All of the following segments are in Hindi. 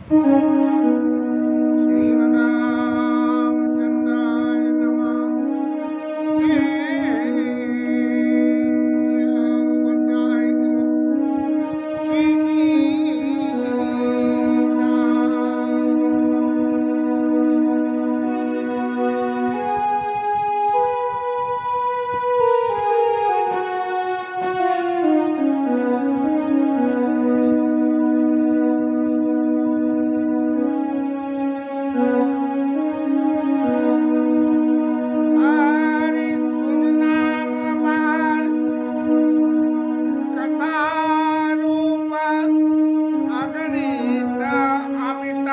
श्रीमद्रामचन्द्राय नमः। श्रीरामभद्राय नमः। श्री हरे गुण नाम अपार कथा रूप अगणित अमित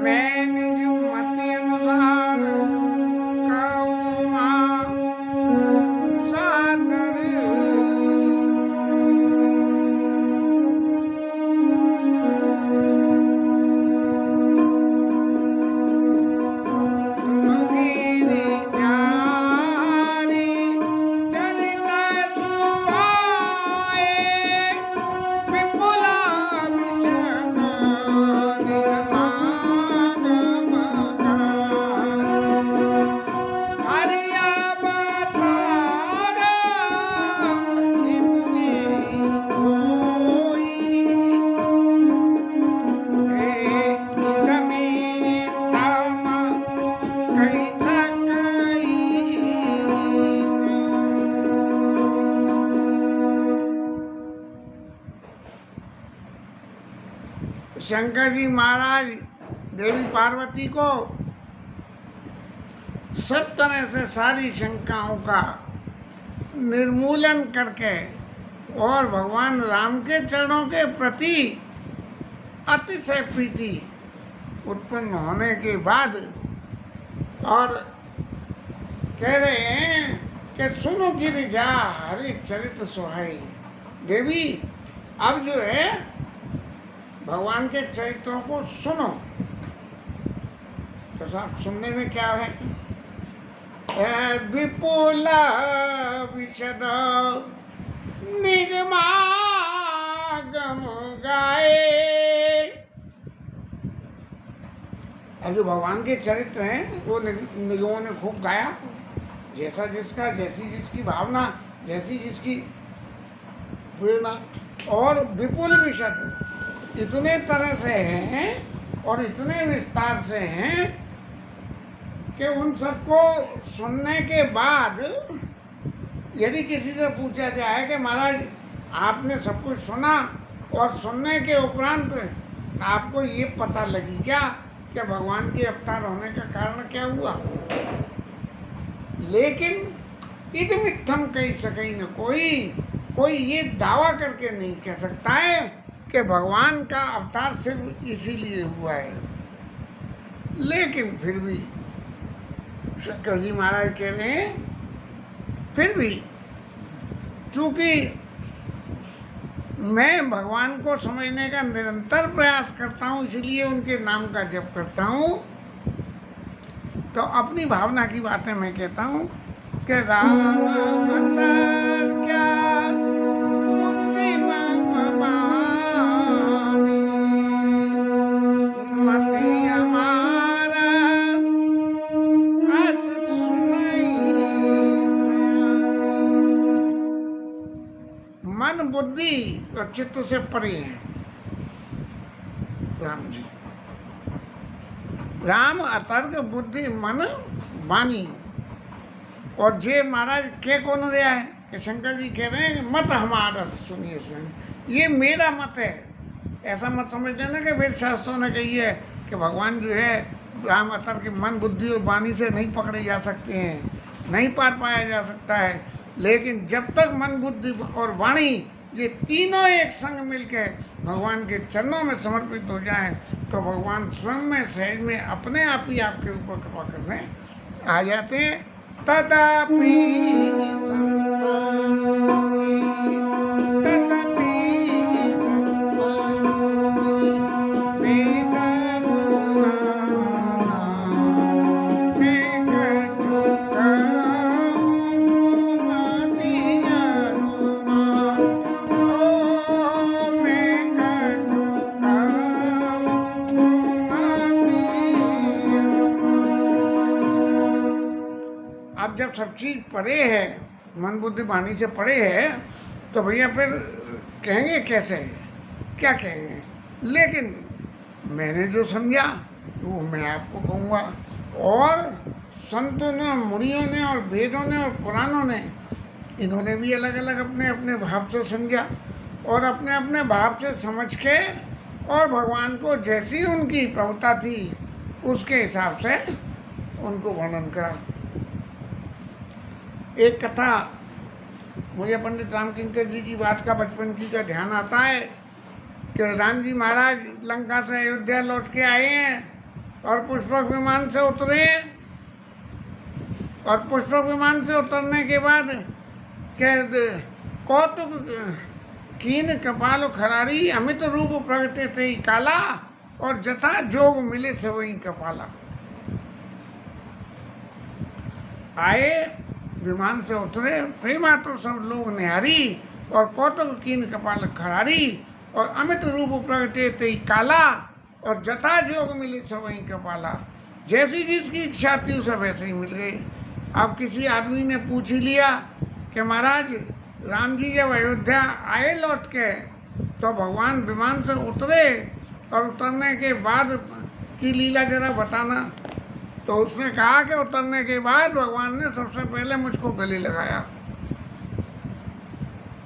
मैं निज मति अनुसार कहूँ सादर सुनो गिरि जारी चरित सुहाए विपुल विशद निगमागम हरिया बतारा हित जी कोई इदमे तम कैसा शंकर जी महाराज देवी पार्वती को सब तरह से सारी शंकाओं का निर्मूलन करके और भगवान राम के चरणों के प्रति अतिशय प्रीति उत्पन्न होने के बाद और कह रहे हैं कि सुनो गिरिजा हरि चरित सुहाई। देवी अब जो है भगवान के चरित्रों को सुनो। तो साहब सुनने में क्या है? विपुल विशद निगमागम गाए। अब जो भगवान के चरित्र हैं वो निगमों ने खूब गाया, जैसा जिसका, जैसी जिसकी भावना, जैसी जिसकी प्रेरणा। और विपुल विशद इतने तरह से हैं और इतने विस्तार से हैं कि उन सबको सुनने के बाद यदि किसी से पूछा जाए कि महाराज आपने सब कुछ सुना और सुनने के उपरांत आपको ये पता लगी क्या कि भगवान के अवतार होने का कारण क्या हुआ? लेकिन इदमित्थम कह सके न कोई ये दावा करके नहीं कह सकता है कि भगवान का अवतार सिर्फ इसीलिए हुआ है। लेकिन फिर भी शंकर जी महाराज कह रहे हैं, फिर भी चूंकि मैं भगवान को समझने का निरंतर प्रयास करता हूँ, इसलिए उनके नाम का जप करता हूँ, तो अपनी भावना की बातें मैं कहता हूँ कि राम अवतार क्या बुद्धिमान बानी, मति हमारा आज सुनाई सारी। मन बुद्धि और चित्त से परे हैं राम जी। राम अतर्क बुद्धि मन वाणी। और जे महाराज के कौन रहा है कि शंकर जी कह रहे हैं मत हमारा सुनिए ये मेरा मत है। ऐसा मत समझ लेना कि वेद शास्त्रों ने कही है कि भगवान जो है राम अतर्क मन बुद्धि और वाणी से नहीं पकड़े जा सकते हैं, नहीं पार पाया जा सकता है। लेकिन जब तक मन बुद्धि और वाणी ये तीनों एक संग मिलकर भगवान के चरणों में समर्पित हो जाएं तो भगवान स्वयं में सहज में अपने आप ही आपके ऊपर कृपा करने आ जाते हैं। तदापि तदापि वेद जब सब चीज़ परे है, मन बुद्धि वाणी से परे है, तो भैया फिर कहेंगे कैसे, क्या कहेंगे? लेकिन मैंने जो समझा वो मैं आपको कहूँगा। और संतों ने, मुनियों ने और वेदों ने और पुराणों ने, इन्होंने भी अलग अलग अपने अपने भाव से समझा और अपने अपने भाव से समझ के और भगवान को जैसी उनकी प्रभुता थी उसके हिसाब से उनको वर्णन करा। एक कथा मुझे पंडित रामकिंकर जी की बात का बचपन की का ध्यान आता है कि राम जी महाराज लंका से अयोध्या लौट के आए हैं और पुष्पक विमान से उतरे, और पुष्पक विमान से उतरने के बाद कौतुक कीन कपाल खरारी, अमित रूप प्रगटे थे काला, और जथा जोग मिले से वही कपाला। आए, विमान से उतरे, प्रेमा तो सब लोग निहारी, और कौतुक कीन कपाल खरारी, और अमित रूप प्रगटे थे काला, और जथा जोग मिले से वही कपाला। जैसी जिसकी इच्छा थी उसे वैसे ही मिल गई। अब किसी आदमी ने पूछ ही लिया कि महाराज राम जी जब अयोध्या आए लौट के, तो भगवान विमान से उतरे और उतरने के बाद की लीला जरा बताना। तो उसने कहा कि उतरने के बाद भगवान ने सबसे पहले मुझको गले लगाया।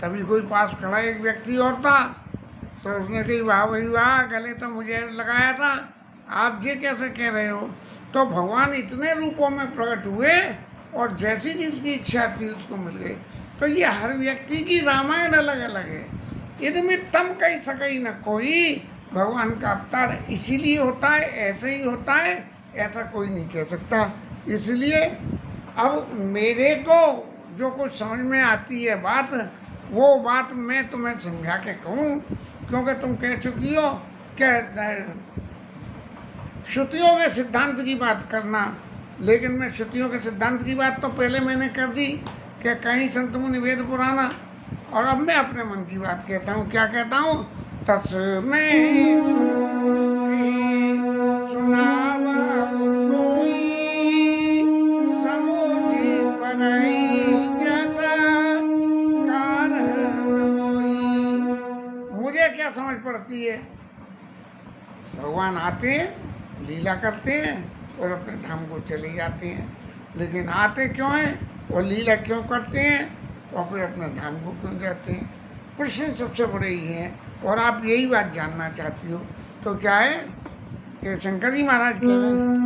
तभी कोई पास खड़ा एक व्यक्ति और था, तो उसने कही वाह भाई वाह, गले तो मुझे लगाया था, आप ये कैसे कह रहे हो? तो भगवान इतने रूपों में प्रकट हुए और जैसी जिसकी इच्छा थी उसको मिल गई। तो ये हर व्यक्ति की रामायण अलग अलग है, इनमें तम कही सकई न कोई। भगवान का अवतार इसीलिए होता है, ऐसे ही होता है, ऐसा कोई नहीं कह सकता। इसलिए अब मेरे को जो कुछ समझ में आती है बात, वो बात मैं तुम्हें समझा के कहूँ, क्योंकि तुम कह चुकी हो कि श्रुतियों के सिद्धांत की बात करना। लेकिन मैं श्रुतियों के सिद्धांत की बात तो पहले मैंने कर दी कि कहीं संत मुनि वेद पुराना, और अब मैं अपने मन की बात कहता हूँ। क्या कहता हूँ? तस्मै सुनावा कोई समझी पराई जैसा कारण मोई। मुझे क्या समझ पड़ती है? भगवान आते हैं, लीला करते हैं और अपने धाम को चले जाते हैं। लेकिन आते क्यों हैं और लीला क्यों करते हैं और फिर अपने धाम को क्यों जाते हैं? प्रश्न सबसे बड़े ही हैं। और आप यही बात जानना चाहती हो तो क्या है कि शंकर जी महाराज कह रहे हैं,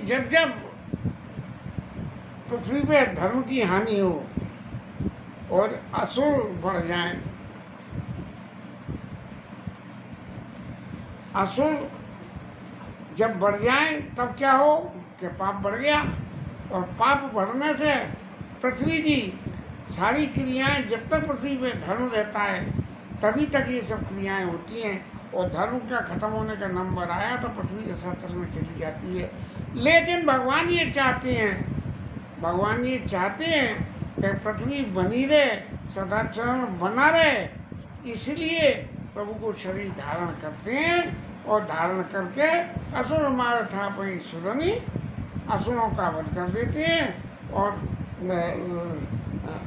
जब जब पृथ्वी पे धर्म की हानि हो और असुर बढ़ जाएं, असुर जब बढ़ जाए तब क्या हो कि पाप बढ़ गया, और पाप बढ़ने से पृथ्वी की सारी क्रियाएं, जब तक पृथ्वी पे धर्म रहता है तभी तक ये सब क्रियाएं होती हैं, और धर्म का खत्म होने का नंबर आया तो पृथ्वी रसातल में चली जाती है। लेकिन भगवान ये चाहते हैं, भगवान ये चाहते हैं कि पृथ्वी बनी रहे, सदाचरण बना रहे, इसलिए प्रभु को शरीर धारण करते हैं, और धारण करके असुर मार था पई सुरनी, असुरों का वध कर देते हैं, और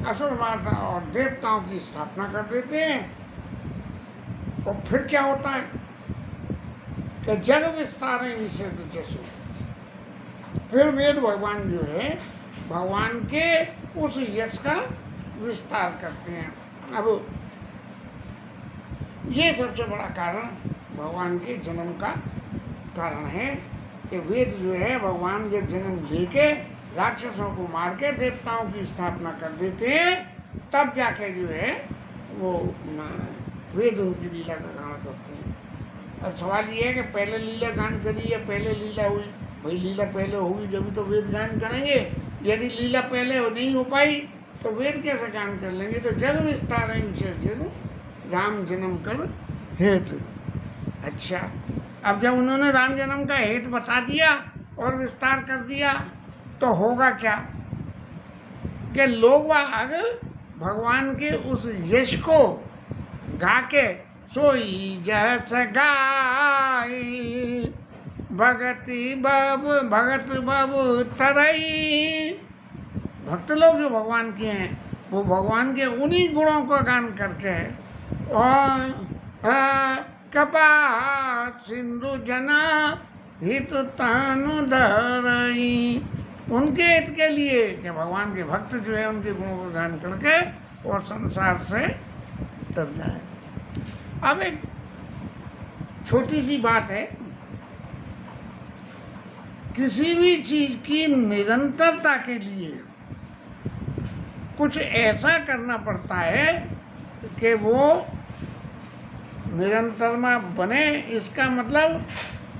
असुर मार था और देवताओं की स्थापना कर देते हैं। और फिर क्या होता है कि जग विस्तार निषेध जसु, फिर वेद भगवान जो है भगवान के उस यश का विस्तार करते हैं। अब ये सबसे बड़ा कारण भगवान के जन्म का कारण है कि वेद जो है भगवान जब जन्म लेके राक्षसों को मार के देवताओं की स्थापना कर देते हैं, तब जाके जो है वो वेद उनकी लीला का गान करते हैं। अब सवाल ये है कि पहले लीला गान करी या पहले लीला हुई? भाई लीला पहले होगी जब तो वेद गान करेंगे, यदि लीला पहले नहीं हो पाई तो वेद कैसे गान कर लेंगे? तो जग विस्तार राम जन्म कर हेतु। अच्छा, अब जब उन्होंने राम जन्म का हेतु बता दिया और विस्तार कर दिया तो होगा क्या कि लोग बाग भगवान के उस यश को गा के सोई जस गाई भगत बब तरई। भक्त लोग जो भगवान के हैं वो भगवान के उन्हीं गुणों को गान करके और कपा सिंधु जना हित तानु धरई, उनके हित के लिए कि भगवान के भक्त जो है उनके गुणों को गान करके और संसार से तर जाए। अब एक छोटी सी बात है, किसी भी चीज की निरंतरता के लिए कुछ ऐसा करना पड़ता है कि वो निरंतर में बने। इसका मतलब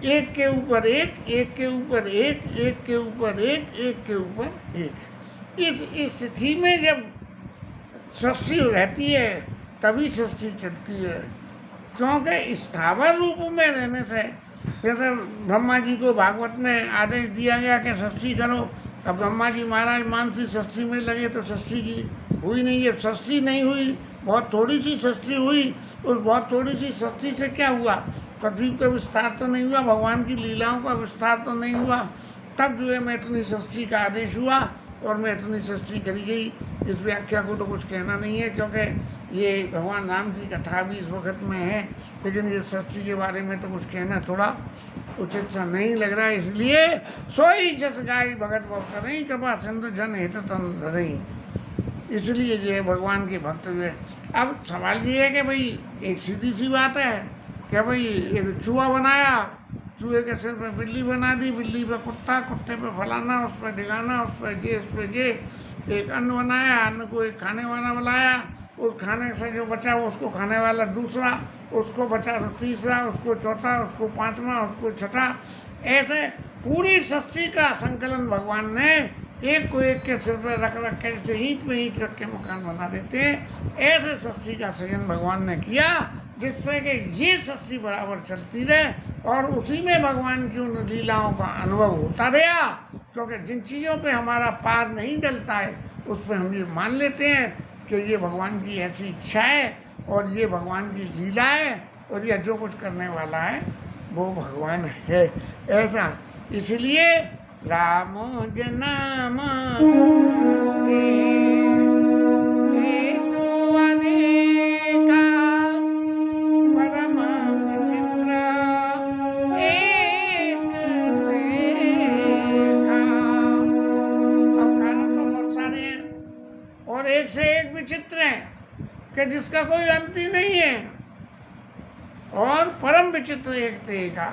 एक के ऊपर एक, एक के ऊपर एक, एक के ऊपर एक, एक के ऊपर एक। इस स्थिति में जब सृष्टि रहती है तभी सृष्टि चलती है, क्योंकि स्थावर रूप में रहने से, जैसे ब्रह्मा जी को भागवत में आदेश दिया गया कि सृष्टि करो, अब ब्रह्मा जी महाराज मानसी सृष्टि में लगे तो सृष्टि की हुई नहीं। जब सृष्टि नहीं हुई, बहुत थोड़ी सी सृष्टि हुई, उस बहुत थोड़ी सी सृष्टि से क्या हुआ? पृथ्वी का विस्तार तो नहीं हुआ, भगवान की लीलाओं का विस्तार तो नहीं हुआ। तब जो है मैं इतनी सृष्टि का आदेश हुआ और मैं इतनी सृष्टि करी गई। इस व्याख्या को तो कुछ कहना नहीं है, क्योंकि ये भगवान राम की कथा भी इस वक्त में है, लेकिन ये सृष्टि के बारे में तो कुछ कहना थोड़ा उचित सा नहीं लग रहा है। इसलिए सोई जस गाय भगत भक्त नहीं, कृपा सिंधु जन हित तन धरई। इसलिए जो है भगवान के भक्त जो है। अब सवाल ये है कि भाई एक सीधी सी बात है कि भाई एक चूहा बनाया, चूहे के सिर पे बिल्ली बना दी, बिल्ली पे कुत्ता, कुत्ते पे फलाना, उस पर ढिगाना, उस पर जे, एक अन्न बनाया, अन्न को एक खाने वाला बनाया, उस खाने से जो बचा वो उसको खाने वाला दूसरा, उसको बचा तो तीसरा, उसको चौथा, उसको पांचवा, उसको छठा। ऐसे पूरी सृष्टि का संकलन भगवान ने एक को एक के सिर पर रख रख के, जैसे ईंट में ईंट रख के मकान बना देते हैं, ऐसे सृष्टि का सृजन भगवान ने किया जिससे कि ये सृष्टि बराबर चलती रहे और उसी में भगवान की उन लीलाओं का अनुभव होता रहा। क्योंकि जिन चीज़ों पे हमारा पार नहीं डलता है उस पर हम ये मान लेते हैं कि ये भगवान की ऐसी इच्छा है और ये भगवान की लीला है और यह जो कुछ करने वाला है वो भगवान है, ऐसा। इसलिए राम जन्म परम विचित्र एक देखा। अब कारण तो बहुत सारे हैं और एक से एक विचित्र हैं कि जिसका कोई अंत ही नहीं है, और परम विचित्र एक देखा।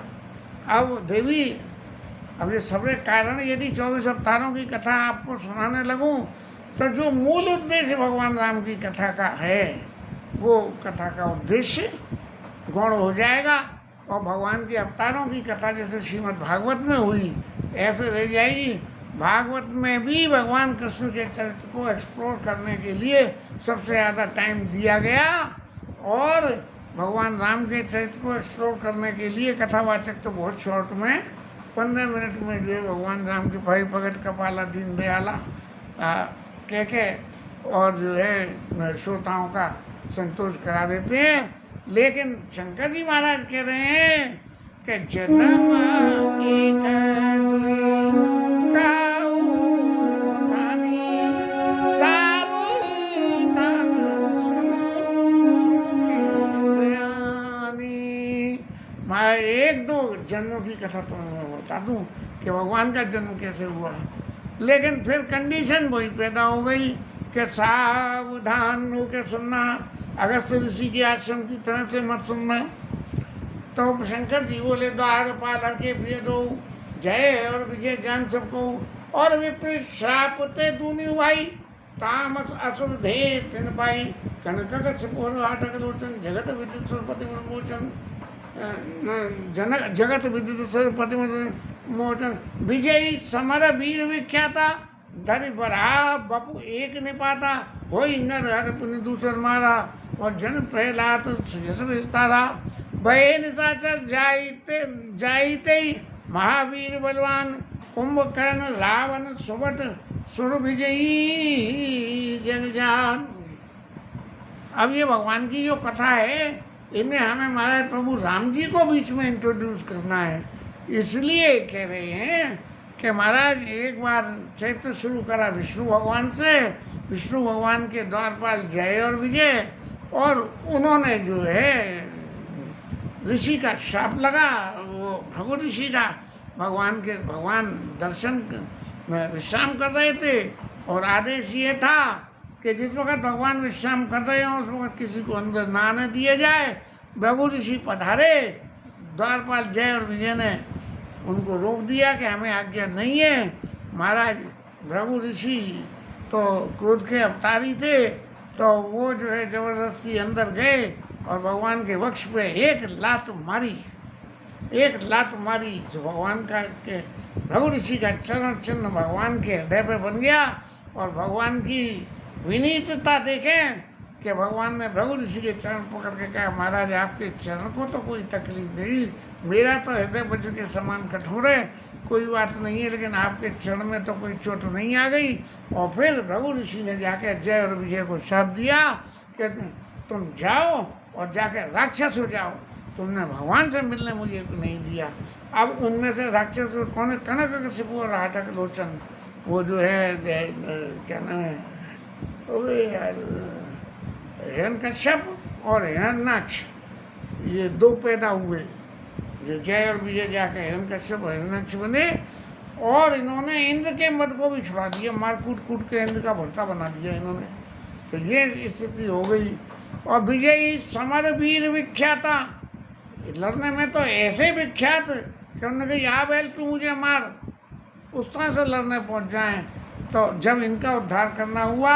अब देवी अब ये सबरे कारण यदि 24 अवतारों की कथा आपको सुनाने लगूं तो जो मूल उद्देश्य भगवान राम की कथा का है वो कथा का उद्देश्य गौण हो जाएगा और भगवान के अवतारों की कथा जैसे श्रीमद् भागवत में हुई ऐसे रह जाएगी। भागवत में भी भगवान कृष्ण के चरित्र को एक्सप्लोर करने के लिए सबसे ज़्यादा टाइम दिया गया और भगवान राम के चरित्र को एक्सप्लोर करने के लिए कथावाचक तो बहुत शॉर्ट में 15 मिनट में जो है भगवान राम के भाई भगत कपाला दीन दयाला कह के और जो है श्रोताओं का संतोष करा देते हैं। लेकिन शंकर जी महाराज कह रहे हैं कि जन्म एक मैं एक दो जन्मों की कथा तो मैं बता दूं कि भगवान का जन्म कैसे हुआ, लेकिन फिर कंडीशन वही पैदा हो गई कि सावधान होकर सुनना, अगस्त ऋषि के आश्रम की तरह से मत सुनना। तो शंकर जी बोले द्वारपाल के प्रिय दो जय और विजय जान सबको और विपरीत श्रापते दूनी भाई तामस असुर धे तिन पाई कनक सपोर आटक लोचन जगत विदित सुरपति मोचन जगत विदित सुरपति मोचन विजयी समर वीर विख्याता धरि बरा बपु एक ने पाता वही नर हर पुण्य दूसर मारा और जन प्रहलाद सुयस विस्तारा भय निशाचर जाइते महावीर बलवान कुंभकर्ण रावण सुबट सुर विजयी जगजान। अब ये भगवान की जो कथा है इनमें हमें हमारे प्रभु राम जी को बीच में इंट्रोड्यूस करना है, इसलिए कह रहे हैं कि महाराज एक बार चैत्र शुरू करा विष्णु भगवान से, विष्णु भगवान के द्वारपाल जय और विजय, और उन्होंने जो है ऋषि का श्राप लगा, वो भगु ऋषि का भगवान दर्शन विश्राम कर रहे थे और आदेश ये था कि जिस वक्त भगवान विश्राम कर रहे हों उस वक्त किसी को अंदर ना आने दिया जाए। भगु ऋषि पधारे, द्वारपाल जय और विजय ने उनको रोक दिया कि हमें आज्ञा नहीं है। महाराज भृगु ऋषि तो क्रोध के अवतारी थे, तो वो जो है जबरदस्ती अंदर गए और भगवान के वक्ष पे एक लात मारी तो भगवान का के भृगु ऋषि का चरण चिन्ह भगवान के हृदय पे बन गया। और भगवान की विनीतता देखें कि भगवान ने भृगु ऋषि के चरण पकड़ के कहा महाराज आपके चरण को तो कोई तकलीफ नहीं, मेरा तो हृदय वज्र के समान कठोर है, कोई बात नहीं है, लेकिन आपके चरण में तो कोई चोट नहीं आ गई। और फिर भृगु ऋषि ने जाके जय और विजय को शाप दिया कि तुम जाओ और जाके राक्षस हो जाओ, तुमने भगवान से मिलने मुझे नहीं दिया। अब उनमें से राक्षस कौन है? कनकशिपु और हाटक लोचन, वो जो है क्या नाम है हिरण्यकश्यप और हिरण्याक्ष, ये दो पैदा हुए। जो जय और विजय जाके हिरण्यकश्यप और हिरण्याक्ष बने और इन्होंने इंद्र के मद को भी छुड़ा दिया, मार कूट के इंद्र का भर्ता बना दिया इन्होंने। तो ये स्थिति हो गई। और विजयी समर वीर विख्याता, लड़ने में तो ऐसे विख्यात कि उन्होंने कहा या बैल तू मुझे मार, उस तरह से लड़ने पहुंच जाए। तो जब इनका उद्धार करना हुआ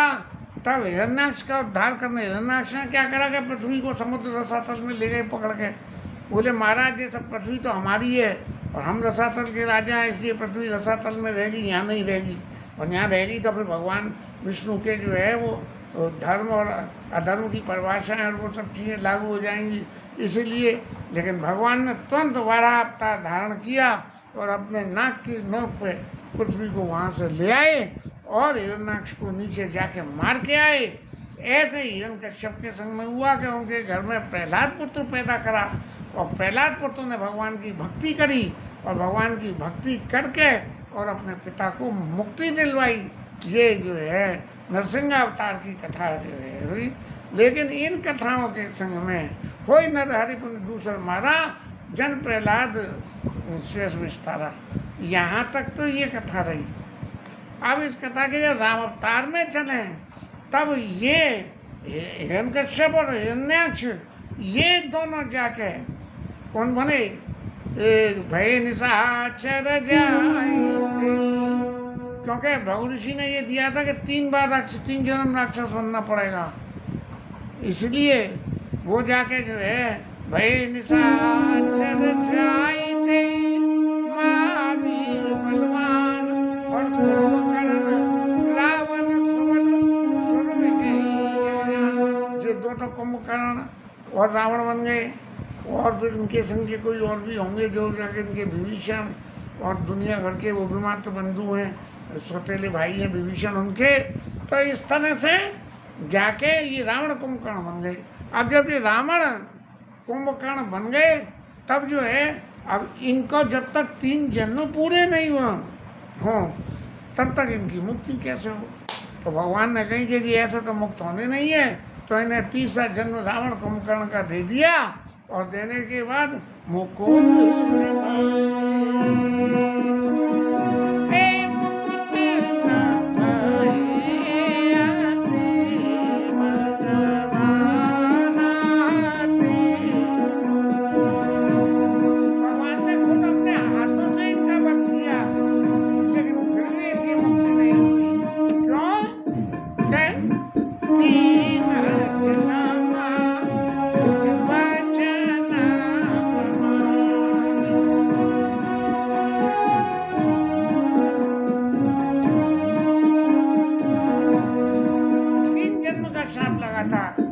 तब हिरण्याक्ष का उद्धार करने हिरण्याक्ष ने क्या करा कि पृथ्वी को समुद्र रसातल में ले गए पकड़ के। बोले महाराज ये सब पृथ्वी तो हमारी है और हम रसातल के राजा हैं, इसलिए पृथ्वी रसातल में रहेगी, यहाँ नहीं रहेगी। और यहाँ रहेगी तो फिर भगवान विष्णु के जो है वो धर्म और अधर्म की परिभाषाएँ और वो सब चीज़ें लागू हो जाएंगी, इसीलिए। लेकिन भगवान ने तुरंत वाराह अवतार धारण किया और अपने नाक की नोक पे पृथ्वी को वहाँ से ले आए और हिरण्याक्ष को नीचे जाके मार के आए। ऐसे ही हिरण्यकश्यप के संग में हुआ कि उनके घर में प्रहलाद पुत्र पैदा करा और प्रहलाद पुत्र ने भगवान की भक्ति करी और भगवान की भक्ति करके और अपने पिता को मुक्ति दिलवाई। ये जो है नरसिंह अवतार की कथा जो है हुई। लेकिन इन कथाओं के संग में कोई नर हरि पुण्य दूसर मारा, जन प्रहलाद शेष विस्तारा, यहाँ तक तो ये कथा रही। अब इस कथा के जब राम अवतार में चले तब ये हिरण्यकश्यप और हिरण्याक्ष ये दोनों जाके कौन बने? एक भय निशाचर जाई तेई। क्योंकि भृगु ऋषि ने ये दिया था कि 3 बार राक्षस, 3 जन्म राक्षस बनना पड़ेगा, इसलिए वो जाके जो है भय निशाचर जाई तेई, महावीर बलवान और कुंभकर्ण रावण सुमन सुर विजयी। जो दो तो कुंभकर्ण और रावण बन गए, और फिर इनके संग के कोई और भी होंगे जो जाके इनके विभीषण और दुनिया भर के वो भी मात्र बंधु हैं, सौतेले भाई हैं विभीषण उनके। तो इस तरह से जाके ये रावण कुंभकर्ण बन गए। अब जब ये रावण कुंभकर्ण बन गए तब जो है अब इनको जब तक 3 जन्म पूरे नहीं हों तब तक इनकी मुक्ति कैसे हो। तो भगवान ने कही कि जी ऐसा तो मुक्त होने नहीं है, तो इन्हें 3रा जन्म रावण कुंभकर्ण का दे दिया, और देने के बाद मुकुंद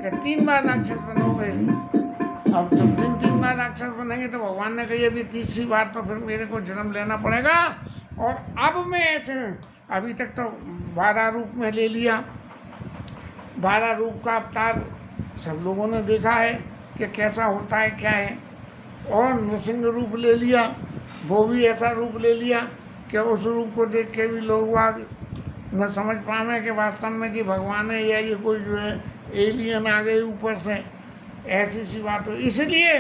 कि 3 बार राक्षस बनोगे। अब जब 3 बार राक्षस बनेंगे तो भगवान ने कही अभी 3री बार तो फिर मेरे को जन्म लेना पड़ेगा। और अब मैं ऐसे, अभी तक तो 12 रूप में ले लिया, 12 रूप का अवतार सब लोगों ने देखा है कि कैसा होता है क्या है। और नृसिंह रूप ले लिया, वो भी ऐसा रूप ले लिया कि उस रूप को देख के भी लोग न समझ पावे कि वास्तव में कि भगवान है या ये कोई जो है एलियन आ गए ऊपर से, ऐसी सी बात हो। इसलिए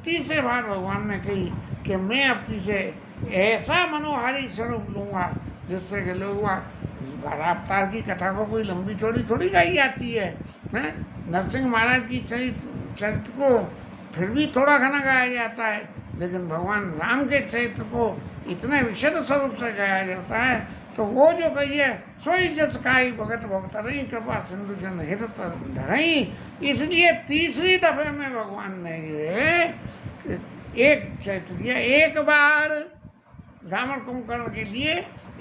3रे बार भगवान ने कही कि मैं आपकी से ऐसा मनोहारी स्वरूप लूँगा जिससे कि लोग 12 अवतार की कथा को कोई लंबी चौड़ी थोड़ी गाई जाती है। नरसिंह महाराज की चरित्र को फिर भी थोड़ा घना गाया जाता है, लेकिन भगवान राम के चरित्र को इतने विशद स्वरूप से गाया जाता है। तो वो जो कहिए सोई जस काई भगत भगत रही कृपा सिंधु जन हित धरई। इसलिए 3री दफे में भगवान ने ये एक चरित्र किया, 1 बार रावण कुंभकर्ण के लिए,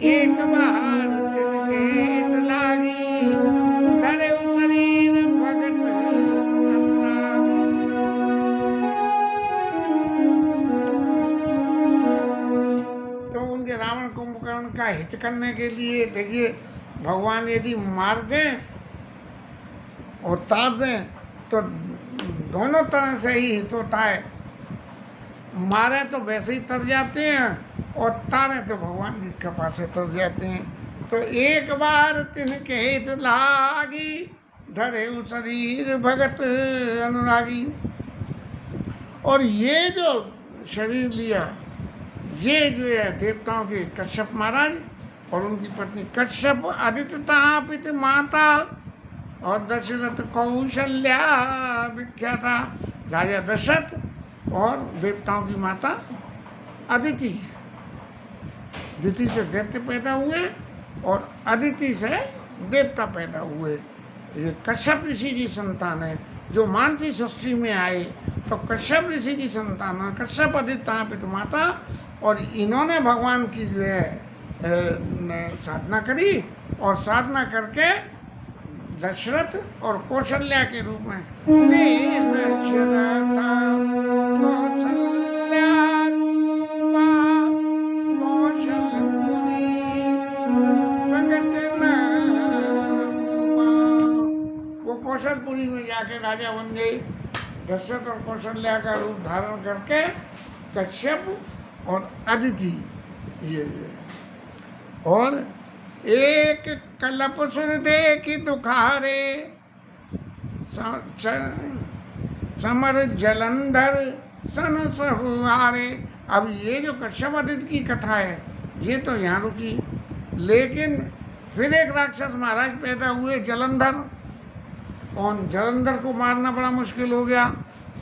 1 बार तिनके लागी धरे शरीर भगत अनुराग। तो उनके रावण कुंभकर्ण का हित करने के लिए देखिए भगवान यदि मार दें और तार दें तो दोनों तरह से ही हित होता है। मारे तो वैसे ही तर जाते हैं और तारे तो भगवान की कृपा से तर जाते हैं। तो 1 बार तिनके हित लागी धरे शरीर भगत अनुरागी। और ये जो शरीर लिया ये जो है देवताओं के कश्यप महाराज और उनकी पत्नी कश्यप आदित्यतापित माता और दशरथ कौशल्या विख्याता राजा दशरथ और देवताओं की माता अदिति। दिति से दैत्य पैदा हुए और अदिति से देवता पैदा हुए। ये कश्यप ऋषि की संतान है जो मानसी सृष्टि में आए। तो कश्यप ऋषि की संतान है कश्यप आदित्यतापित माता, और इन्होंने भगवान की जो है साधना करी और साधना करके दशरथ और कौशल्या के रूप में वो कौशलपुरी में जाके राजा बन गए। दशरथ और कौशल्या का रूप धारण करके कश्यप और अदिति ये। और एक कलप सुर देखी दुखारे समर जलंधर सन सहुआरे। अब ये जो कश्यप अदिति की कथा है ये तो यहाँ रुकी, लेकिन फिर एक राक्षस महाराज पैदा हुए जलंधर, और जलंधर को मारना बड़ा मुश्किल हो गया।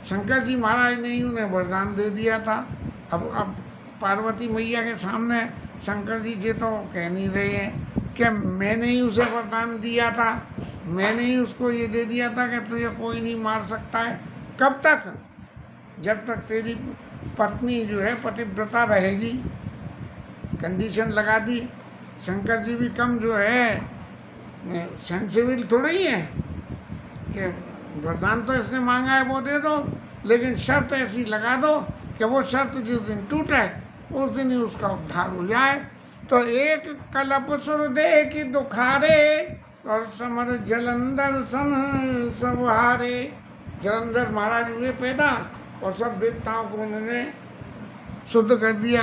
शंकर जी महाराज ने ही उन्हें वरदान दे दिया था अब पार्वती मैया के सामने शंकर जी ये तो कह नहीं रहे हैं कि मैंने ही उसे वरदान दिया था, मैंने ही उसको ये दे दिया था कि तुझे कोई नहीं मार सकता है। कब तक? जब तक तेरी पत्नी जो है पतिव्रता रहेगी। कंडीशन लगा दी। शंकर जी भी कम जो है सेंसिबल थोड़े ही है कि वरदान तो इसने मांगा है वो दे दो, लेकिन शर्त ऐसी लगा दो कि वो शर्त जिस दिन टूटे उस दिन ही उसका उद्धार हो जाए। तो एक कलप सुर दे की दुखारे और समर जलंधर सन सब हारे। जलंधर महाराज हुए पैदा और सब देवताओं को उन्होंने शुद्ध कर दिया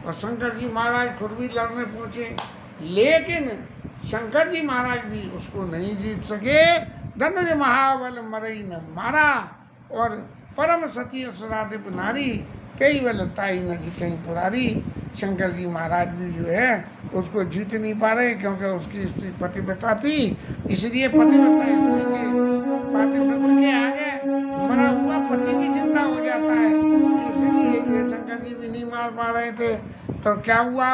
और शंकर जी महाराज खुद भी लड़ने पहुँचे, लेकिन शंकर जी महाराज भी उसको नहीं जीत सके। धनुज महाबल मरई न मारा और परम सती असुराधिप नारी कई बल ताई न जितई पुरारी। शंकर जी महाराज भी जो है उसको जीत नहीं पा रहे क्योंकि उसकी स्त्री पतिव्रता थी, इसलिए पतिव्रता स्त्री के पतिव्रत के आगे मरा हुआ पति भी जिंदा हो जाता है, इसलिए जो शंकर जी भी नहीं मार पा रहे थे। तो क्या हुआ?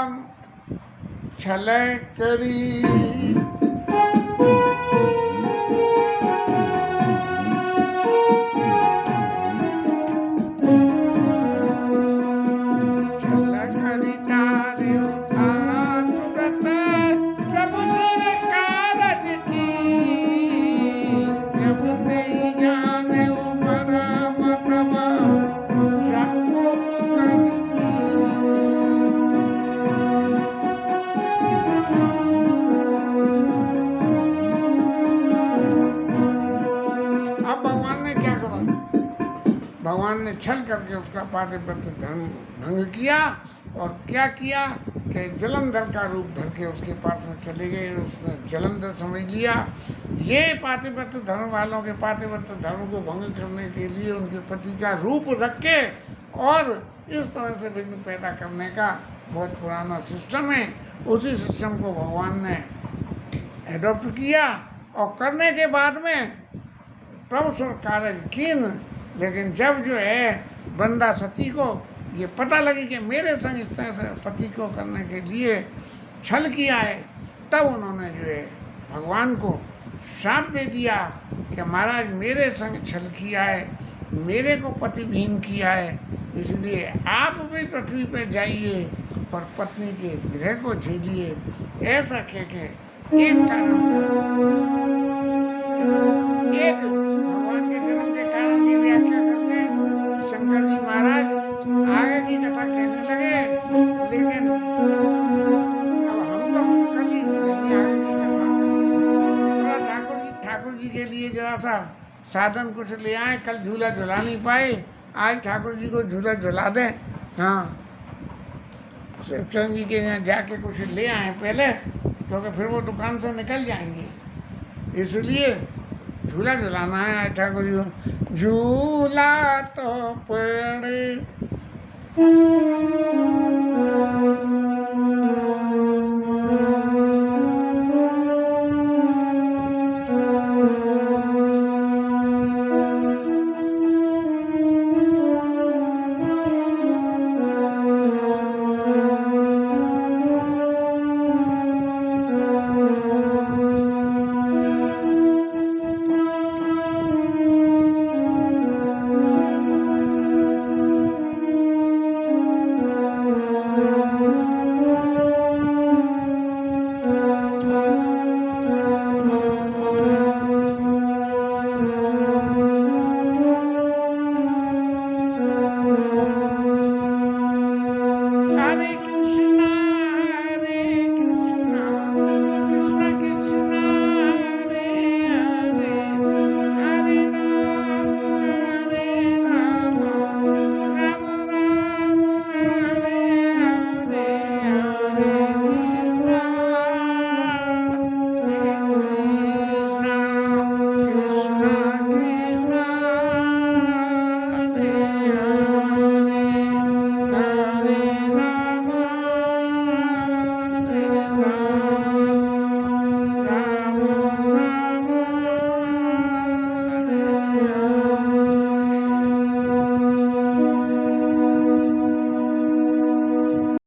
छल करी भगवान ने छल करके उसका पातिव्रत्य धर्म भंग किया और क्या किया कि जलंधर का रूप धर के उसके पास में चले गए। उसने जलंधर समझ लिया ये पातिव्रत्य धर्म वालों के पातिव्रत्य धर्म को भंग करने के लिए उनके पति का रूप रख के और इस तरह से विघ्न पैदा करने का बहुत पुराना सिस्टम है। उसी सिस्टम को भगवान ने एडॉप्ट किया और करने के बाद में प्रभु कार्य कीन। लेकिन जब जो है वृंदा सती को ये पता लगी कि मेरे संग इस तरह से पति को करने के लिए छल किया है, तब उन्होंने जो है भगवान को श्राप दे दिया कि महाराज मेरे संग छल किया है, मेरे को पतिहीन किया है, इसलिए आप भी पृथ्वी पर जाइए और पत्नी के विरह को झेलिए। ऐसा कह के एक कारण एक भगवान के जन्म के कारण की व्याख्या करके शंकर जी महाराज आगे की कथा कहने लगे, लेकिन अब हम तो कल ही सुनेंगे आगे की कथा। थोड़ा ठाकुर जी के लिए जरा सा साधन कुछ ले आए, कल झूला झुला नहीं पाए, आज ठाकुर जी को झूला झुला दें। हाँ, शिवचंद जी के यहाँ जाके कुछ ले आए पहले, क्योंकि फिर वो दुकान से निकल जाएंगे, इसलिए झूला झुलाना है आज ठाकुर जी को। झूला तो पड़े